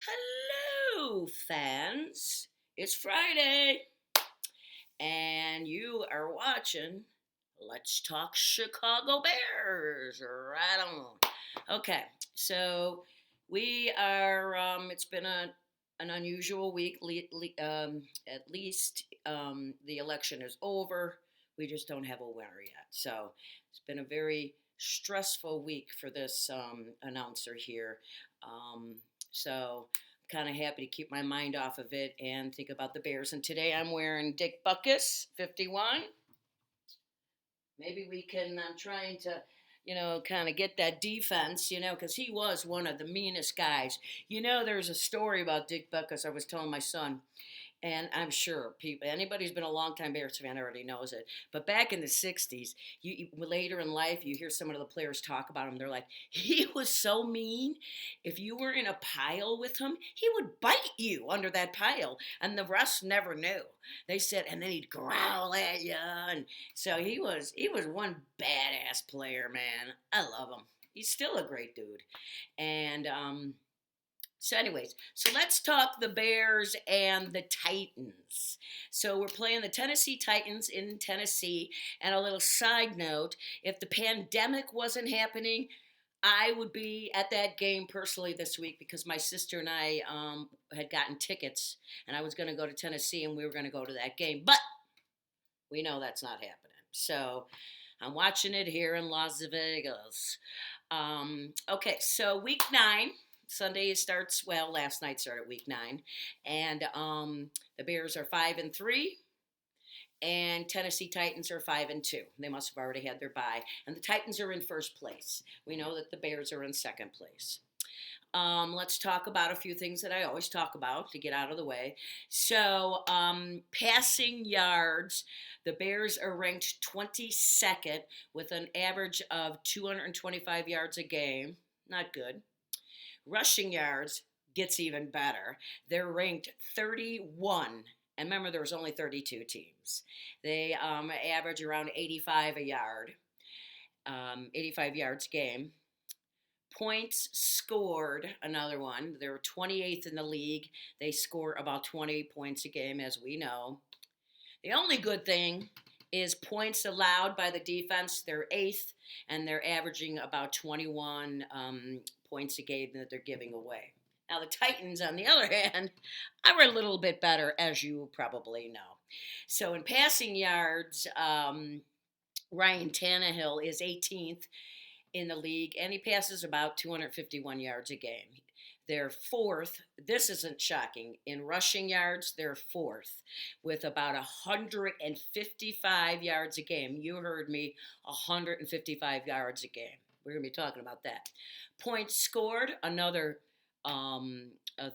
Hello, fans. It's Friday, and you are watching Let's Talk Chicago Bears. Right on. Okay, so we are, it's been an unusual week. At least the election is over. We just don't have a winner yet. So it's been a very stressful week for this announcer here. Um, so kind of happy to keep my mind off of it and think about the Bears. And today I'm wearing Dick Buckus 51. Maybe we can, I'm trying to, kind of get that defense, because he was one of the meanest guys. There's a story about Dick Buckus I was telling my son, and I'm sure people, anybody who's been a longtime Bears fan already knows it. But back in the '60s, later in life, you hear some of the players talk about him. They're like, he was so mean. If you were in a pile with him, he would bite you under that pile, and the rest never knew. They said, and then he'd growl at you, and so he was one badass player, man. I love him. He's still a great dude, and so let's talk the Bears and the Titans. So we're playing the Tennessee Titans in Tennessee. And a little side note, if the pandemic wasn't happening, I would be at that game personally this week because my sister and I had gotten tickets, and I was going to go to Tennessee and we were going to go to that game. But we know that's not happening. So I'm watching it here in Las Vegas. Okay, so week 9. Sunday starts, well, last night started week 9, and the Bears are 5-3, and Tennessee Titans are 5-2. They must have already had their bye, and the Titans are in first place. We know that the Bears are in second place. Let's talk about a few things that I always talk about to get out of the way. So, passing yards, the Bears are ranked 22nd with an average of 225 yards a game. Not good. Rushing yards gets even better. They're ranked 31. And remember, there was only 32 teams. They average around 85 a yard, 85 yards a game. Points scored, another one. They're 28th in the league. They score about 20 points a game, as we know. The only good thing is points allowed by the defense. They're 8th, and they're averaging about 21 points a game that they're giving away. Now, the Titans, on the other hand, are a little bit better, as you probably know. So, in passing yards, Ryan Tannehill is 18th in the league, and he passes about 251 yards a game. They're 4th. This isn't shocking. In rushing yards, they're 4th with about 155 yards a game. You heard me, 155 yards a game. We're going to be talking about that. Points scored, another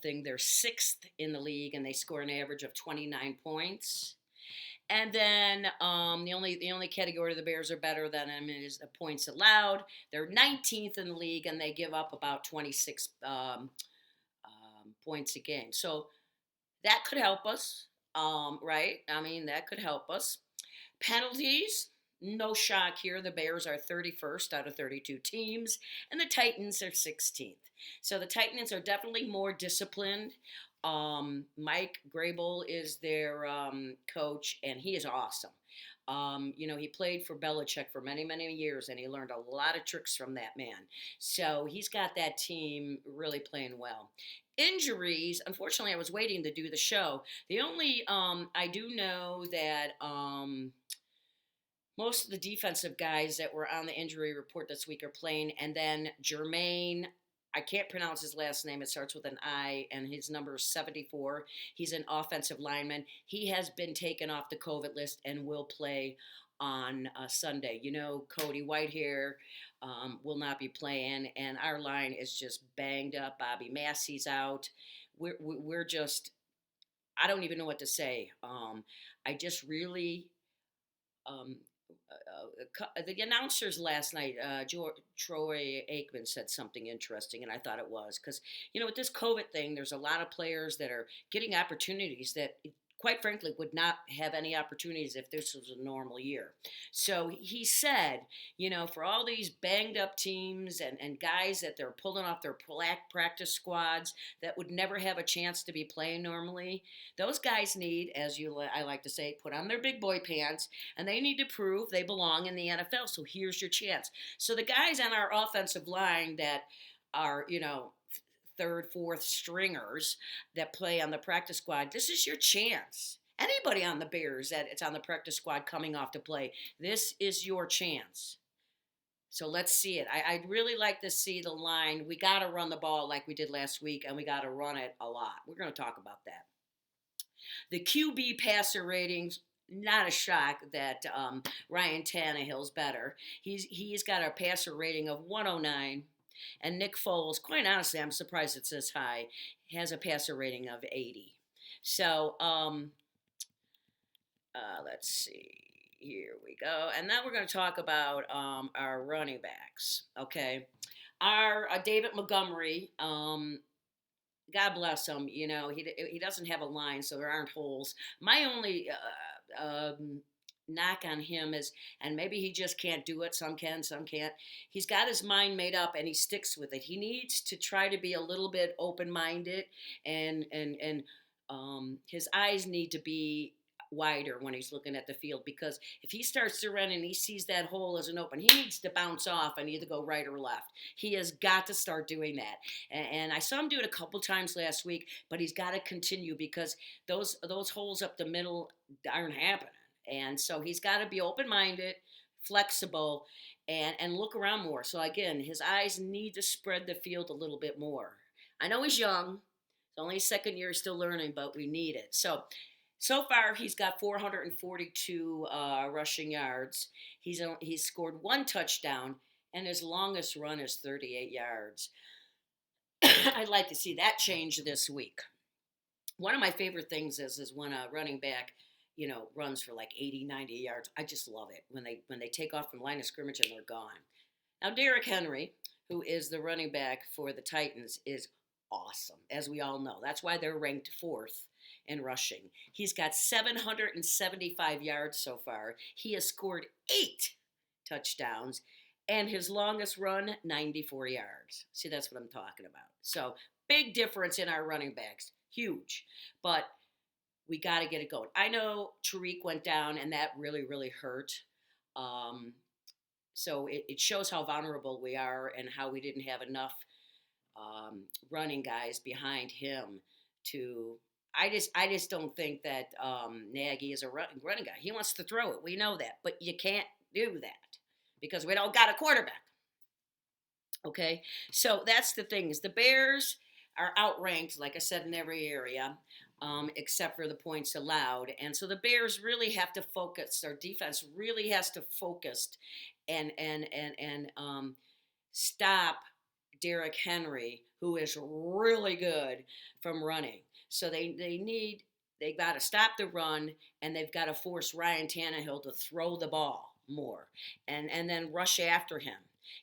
thing. They're 6th in the league, and they score an average of 29 points. And then the only category the Bears are better than them is the points allowed. They're 19th in the league, and they give up about 26 points a game. So that could help us, right? I mean, that could help us. Penalties, no shock here. The Bears are 31st out of 32 teams, and the Titans are 16th. So the Titans are definitely more disciplined. Mike Grable is their coach, and he is awesome. He played for Belichick for many, many years, and he learned a lot of tricks from that man. So he's got that team really playing well. Injuries, unfortunately, I was waiting to do the show. The only, I do know that most of the defensive guys that were on the injury report this week are playing, and then Jermaine, I can't pronounce his last name. It starts with an I, and his number is 74. He's an offensive lineman. He has been taken off the COVID list and will play on Sunday. Cody Whitehair will not be playing, and our line is just banged up. Bobby Massey's out. We're just, I don't even know what to say. I just really, um, the announcers last night, Troy Aikman said something interesting, and I thought it was because with this COVID thing, there's a lot of players that are getting opportunities that, quite frankly, would not have any opportunities if this was a normal year. So he said, for all these banged up teams and guys that they're pulling off their practice squads that would never have a chance to be playing normally, those guys need, I like to say, put on their big boy pants, and they need to prove they belong in the NFL. So here's your chance. So the guys on our offensive line that are, third, fourth stringers that play on the practice squad, this is your chance. Anybody on the Bears that it's on the practice squad coming off to play, this is your chance. So let's see it. I'd really like to see the line. We got to run the ball like we did last week, and we got to run it a lot. We're going to talk about that. The QB passer ratings, not a shock that Ryan Tannehill's better. He's got a passer rating of 109. And Nick Foles, quite honestly, I'm surprised it's this high, has a passer rating of 80. So, let's see. Here we go. And now we're going to talk about our running backs. Okay. Our David Montgomery, God bless him. He doesn't have a line, so there aren't holes. My only knock on him is, and maybe he just can't do it. Some can, some can't. He's got his mind made up and he sticks with it. He needs to try to be a little bit open-minded, and his eyes need to be wider when he's looking at the field, because if he starts to run and he sees that hole isn't open, he needs to bounce off and either go right or left. He has got to start doing that. And I saw him do it a couple times last week, but he's got to continue, because those holes up the middle aren't happening. And so he's got to be open-minded, flexible, and look around more. So again, his eyes need to spread the field a little bit more. I know he's young. It's only his second year, still learning, but we need it. So far, he's got 442 rushing yards. He's scored one touchdown, and his longest run is 38 yards. I'd like to see that change this week. One of my favorite things is when a running back, runs for like 80, 90 yards. I just love it when they take off from the line of scrimmage and they're gone. Now, Derrick Henry, who is the running back for the Titans, is awesome, as we all know. That's why they're ranked 4th in rushing. He's got 775 yards so far. He has scored 8 touchdowns, and his longest run, 94 yards. See, that's what I'm talking about. So, big difference in our running backs. Huge. But we got to get it going. I know Tariq went down, and that really, really hurt. So it shows how vulnerable we are and how we didn't have enough running guys behind him to. I just don't think that Nagy is a running guy. He wants to throw it. We know that, but you can't do that because we don't got a quarterback. Okay, so that's the thing. Is the Bears are outranked, like I said, in every area, except for the points allowed. And so the Bears really have to focus. Their defense really has to focus and stop Derrick Henry, who is really good from running. So they've got to stop the run, and they've got to force Ryan Tannehill to throw the ball more and then rush after him.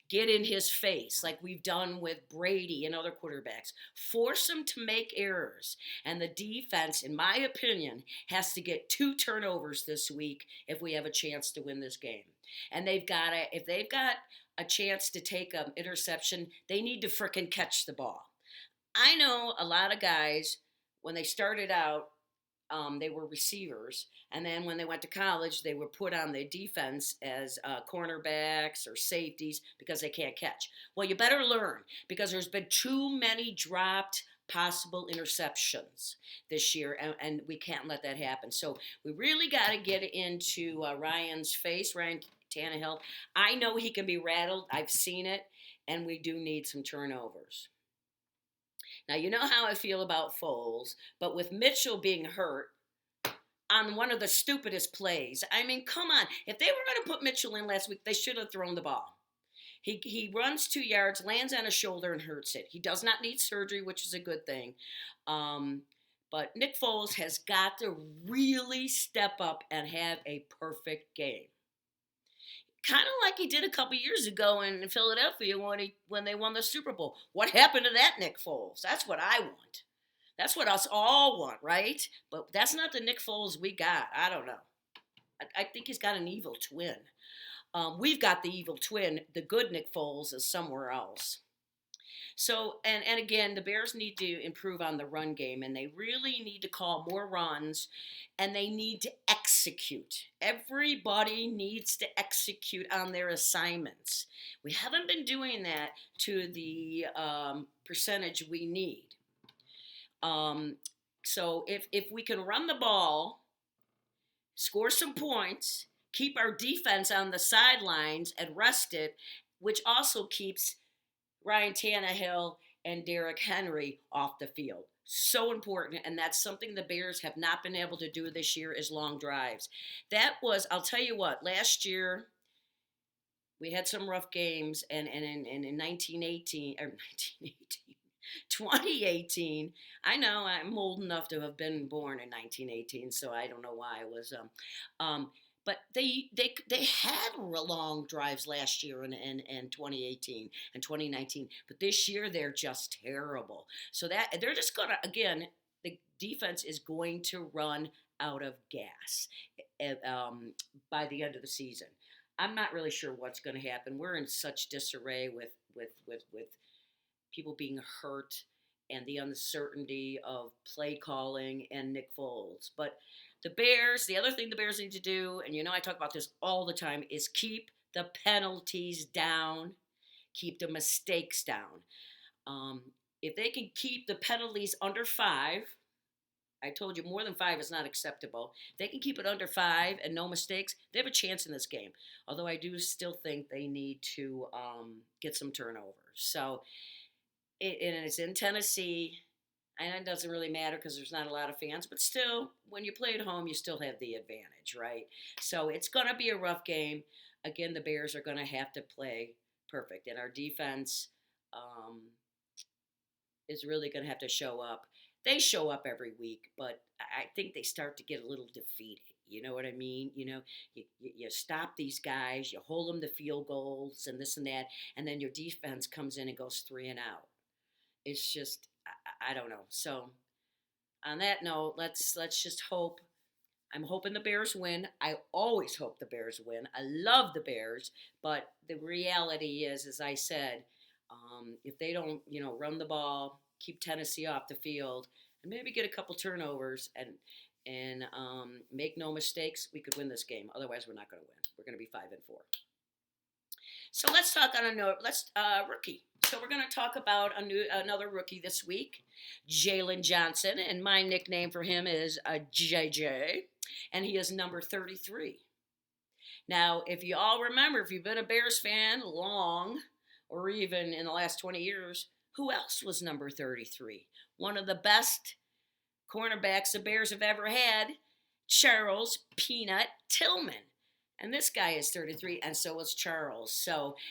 Get in his face like we've done with Brady and other quarterbacks. Force him to make errors. And the defense, in my opinion, has to get 2 turnovers this week if we have a chance to win this game. And if they've got a chance to take an interception, they need to frickin' catch the ball. I know a lot of guys, when they started out, they were receivers, and then when they went to college, they were put on the defense as cornerbacks or safeties because they can't catch. Well, you better learn, because there's been too many dropped possible interceptions this year, and we can't let that happen. So we really got to get into Ryan's face, Ryan Tannehill. I know he can be rattled. I've seen it, and we do need some turnovers. Now, you know how I feel about Foles, but with Mitchell being hurt on one of the stupidest plays, I mean, come on. If they were going to put Mitchell in last week, they should have thrown the ball. He runs 2 yards, lands on his shoulder, and hurts it. He does not need surgery, which is a good thing. But Nick Foles has got to really step up and have a perfect game. Kind of like he did a couple years ago in Philadelphia when they won the Super Bowl. What happened to that Nick Foles? That's what I want. That's what us all want, right? But that's not the Nick Foles we got. I don't know. I think he's got an evil twin. We've got the evil twin. The good Nick Foles is somewhere else. So, and again, the Bears need to improve on the run game, and they really need to call more runs, and they need to execute. Everybody needs to execute on their assignments. We haven't been doing that to the percentage we need. Um, so if we can run the ball, score some points, keep our defense on the sidelines and rest it, which also keeps Ryan Tannehill and Derrick Henry off the field. So important, and that's something the Bears have not been able to do this year is long drives. That was, I'll tell you what, last year we had some rough games, and in 1918, or 1918, 2018, I know I'm old enough to have been born in 1918, so I don't know why I was but they had long drives last year in 2018 and 2019, but this year they're just terrible. So that they're just gonna, again, the defense is going to run out of gas by the end of the season. I'm not really sure what's going to happen. We're in such disarray with people being hurt and the uncertainty of play calling and Nick Foles. But the Bears, the other thing the Bears need to do, and you know I talk about this all the time, is keep the penalties down, keep the mistakes down. If they can keep the penalties under 5, I told you more than 5 is not acceptable. If they can keep it under 5 and no mistakes, they have a chance in this game. Although I do still think they need to get some turnovers. So, and it's in Tennessee. And it doesn't really matter because there's not a lot of fans, but still, when you play at home, you still have the advantage, right? So it's going to be a rough game. Again, the Bears are going to have to play perfect, and our defense is really going to have to show up. They show up every week, but I think they start to get a little defeated. You know what I mean? You know, you stop these guys, you hold them to field goals and this and that, and then your defense comes in and goes 3 and out. It's just, I don't know. So on that note, let's just hope. I'm hoping the Bears win. I always hope the Bears win. I love the Bears, but the reality is, as I said, if they don't, run the ball, keep Tennessee off the field, and maybe get a couple turnovers and make no mistakes, we could win this game. Otherwise, we're not going to win. We're going to be 5-4. So let's talk on a note. Let's rookie. So we're going to talk about another rookie this week, Jaylon Johnson, and my nickname for him is JJ, and he is number 33. Now, if you all remember, if you've been a Bears fan long, or even in the last 20 years, who else was number 33? One of the best cornerbacks the Bears have ever had, Charles Peanut Tillman. And this guy is 33, and so is Charles.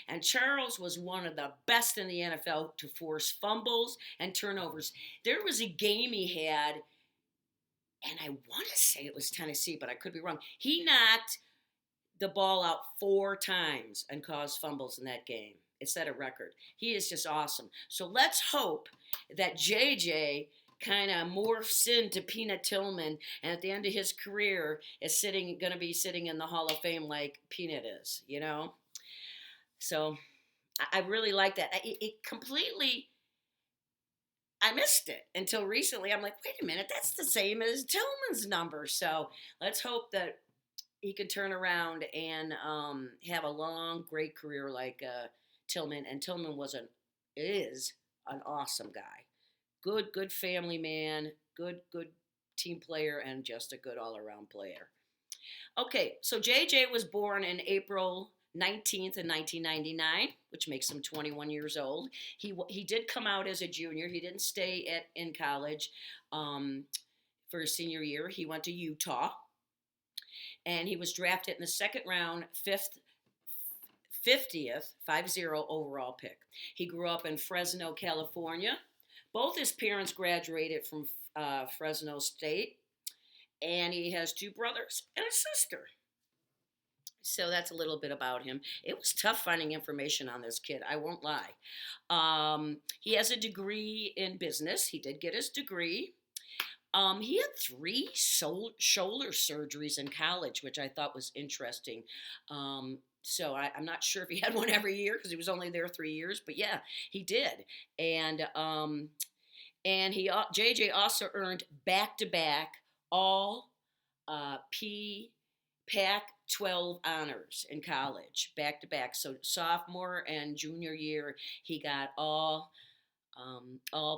And Charles was one of the best in the NFL to force fumbles and turnovers. There was a game he had, and I want to say it was Tennessee, but I could be wrong. He knocked the ball out 4 times and caused fumbles in that game. It set a record. He is just awesome. So let's hope that JJ kind of morphs into Peanut Tillman, and at the end of his career is going to be sitting in the Hall of Fame like Peanut is, So I really like that. It completely, I missed it until recently. I'm like, wait a minute, that's the same as Tillman's number. So let's hope that he can turn around and have a long, great career like Tillman. And Tillman is an awesome guy. Good family man, good team player, and just a good all-around player. Okay, so JJ was born in April 19th in 1999, which makes him 21 years old. He did come out as a junior. He didn't stay in college for his senior year. He went to Utah, and he was drafted in the second round, 50th overall pick. He grew up in Fresno, California. Both his parents graduated from Fresno State, and he has 2 brothers and a sister. So that's a little bit about him. It was tough finding information on this kid, I won't lie. He has a degree in business. He did get his degree. He had three shoulder surgeries in college, which I thought was interesting. I'm not sure if he had one every year because he was only there 3 years, but yeah, he did. And JJ also earned back to back all P Pac 12 honors in college, back to back. So sophomore and junior year, he got all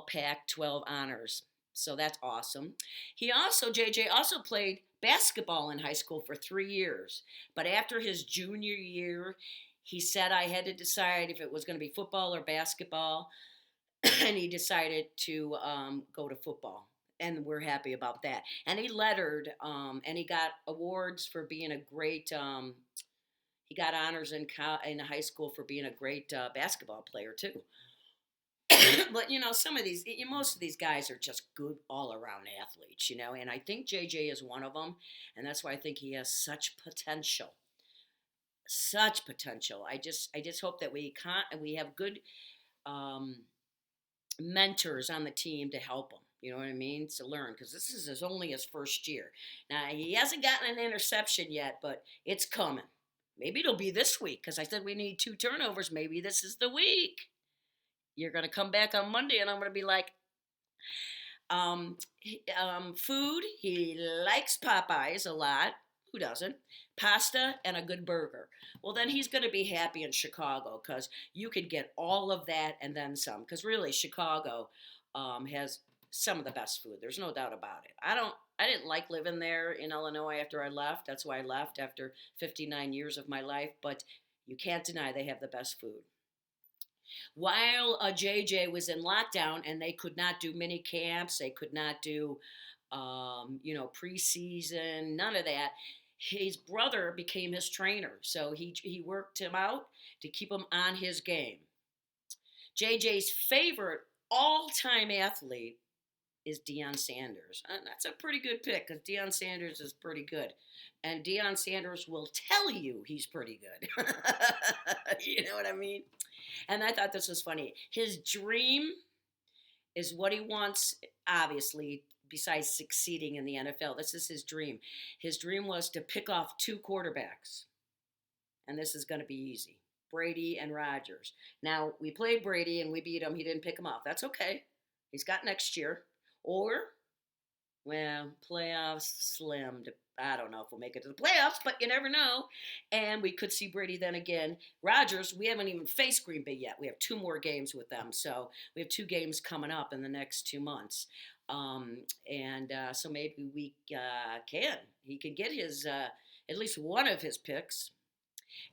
Pac 12 honors. So that's awesome. JJ also played basketball in high school for 3 years. But after his junior year, he said I had to decide if it was going to be football or basketball. And he decided to go to football. And we're happy about that. And he lettered, and he got awards for being a great. He got honors in high school for being a great basketball player too. But some of these, most of these guys are just good all around athletes, and I think JJ is one of them, and that's why I think he has such potential. I just hope that we have good um, mentors on the team to help him. You know what I mean? To learn, because this is only his first year. Now he hasn't gotten an interception yet, but it's coming. Maybe it'll be this week because I said we need 2 turnovers. Maybe this is the week. You're going to come back on Monday and I'm going to be like, food. He likes Popeyes a lot. Who doesn't? Pasta and a good burger. Well, then he's going to be happy in Chicago because you could get all of that and then some. Because really, Chicago has some of the best food. There's no doubt about it. I didn't like living there in Illinois after I left. That's why I left after 59 years of my life. But you can't deny they have the best food. While JJ was in lockdown and they could not do mini camps, they could not do, preseason, none of that. His brother became his trainer, so he worked him out to keep him on his game. JJ's favorite all-time athlete is Deion Sanders. And that's a pretty good pick because Deion Sanders is pretty good. And Deion Sanders will tell you he's pretty good. You know what I mean? And I thought this was funny. His dream is what he wants, obviously, besides succeeding in the NFL. This is his dream. His dream was to pick off 2 quarterbacks. And this is going to be easy. Brady and Rodgers. Now, we played Brady and we beat him. He didn't pick him off. That's okay. He's got next year. Or, well, playoffs slim. I don't know if we'll make it to the playoffs, but you never know. And we could see Brady then again. Rodgers, we haven't even faced Green Bay yet. We have 2 more games with them. So we have 2 games coming up in the next 2 months. So maybe we can. He can get his at least one of his picks.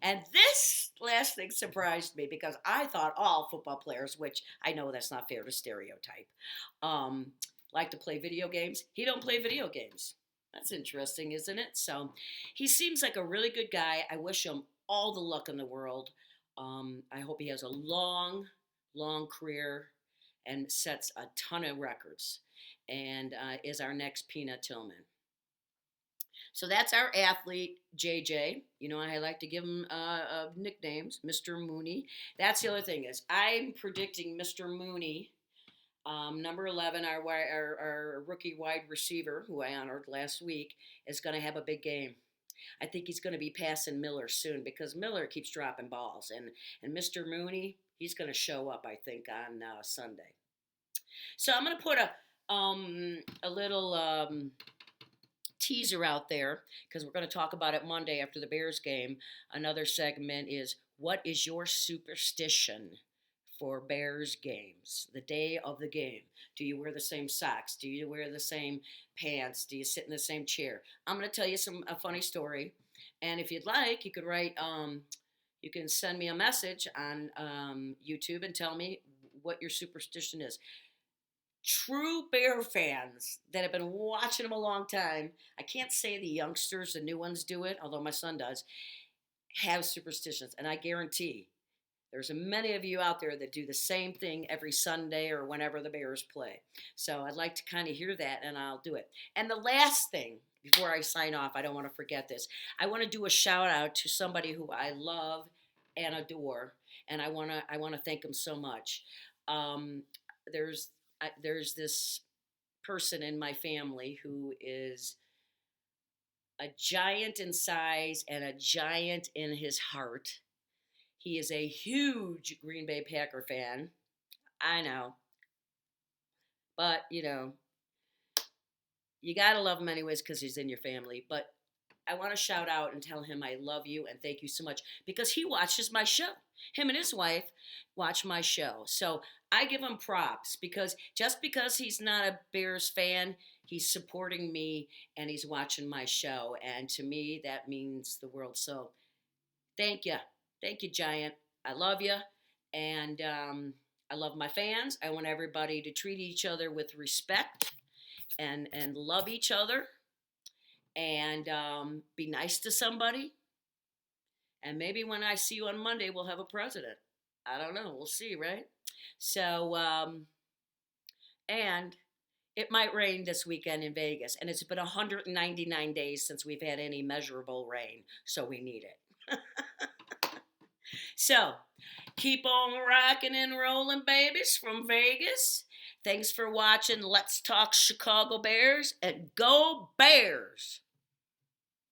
And this last thing surprised me because I thought all football players, which I know that's not fair to stereotype, like to play video games. He don't play video games. That's interesting, isn't it? So he seems like a really good guy. I wish him all the luck in the world. I hope he has a long, long career and sets a ton of records and is our next Peanut Tillman. So that's our athlete, JJ. I like to give him nicknames, Mr. Mooney. That's the other thing is I'm predicting Mr. Mooney, number 11, our rookie wide receiver, who I honored last week, is going to have a big game. I think he's going to be passing Miller soon because Miller keeps dropping balls. And Mr. Mooney, he's going to show up, I think, on Sunday. So I'm going to put a little teaser out there because we're going to talk about it Monday after the Bears game. Another segment is, what is your superstition for Bears games, the day of the game? Do you wear the same socks? Do you wear the same pants? Do you sit in the same chair? I'm going to tell you a funny story, and if you'd like, you could write. You can send me a message on YouTube and tell me what your superstition is. True Bear fans that have been watching them a long time, I can't say the youngsters, the new ones do it, although my son does, have superstitions. And I guarantee There's many of you out there that do the same thing every Sunday or whenever the Bears play. So I'd like to kind of hear that, and I'll do it. And the last thing, before I sign off, I don't want to forget this. I want to do a shout out to somebody who I love and adore, and I want to thank him so much. Um, there's this person in my family who is a giant in size and a giant in his heart. He is a huge Green Bay Packer fan. I know. But, you got to love him anyways because he's in your family. But I want to shout out and tell him I love you and thank you so much because he watches my show. Him and his wife watch my show. So I give him props because just because he's not a Bears fan, he's supporting me and he's watching my show. And to me, that means the world. So thank you. Thank you, Giant. I love you. And I love my fans. I want everybody to treat each other with respect and love each other and be nice to somebody. And maybe when I see you on Monday, we'll have a president. I don't know. We'll see, right? So, and it might rain this weekend in Vegas. And it's been 199 days since we've had any measurable rain. So we need it. So, keep on rocking and rolling, babies, from Vegas. Thanks for watching Let's Talk Chicago Bears, and go Bears!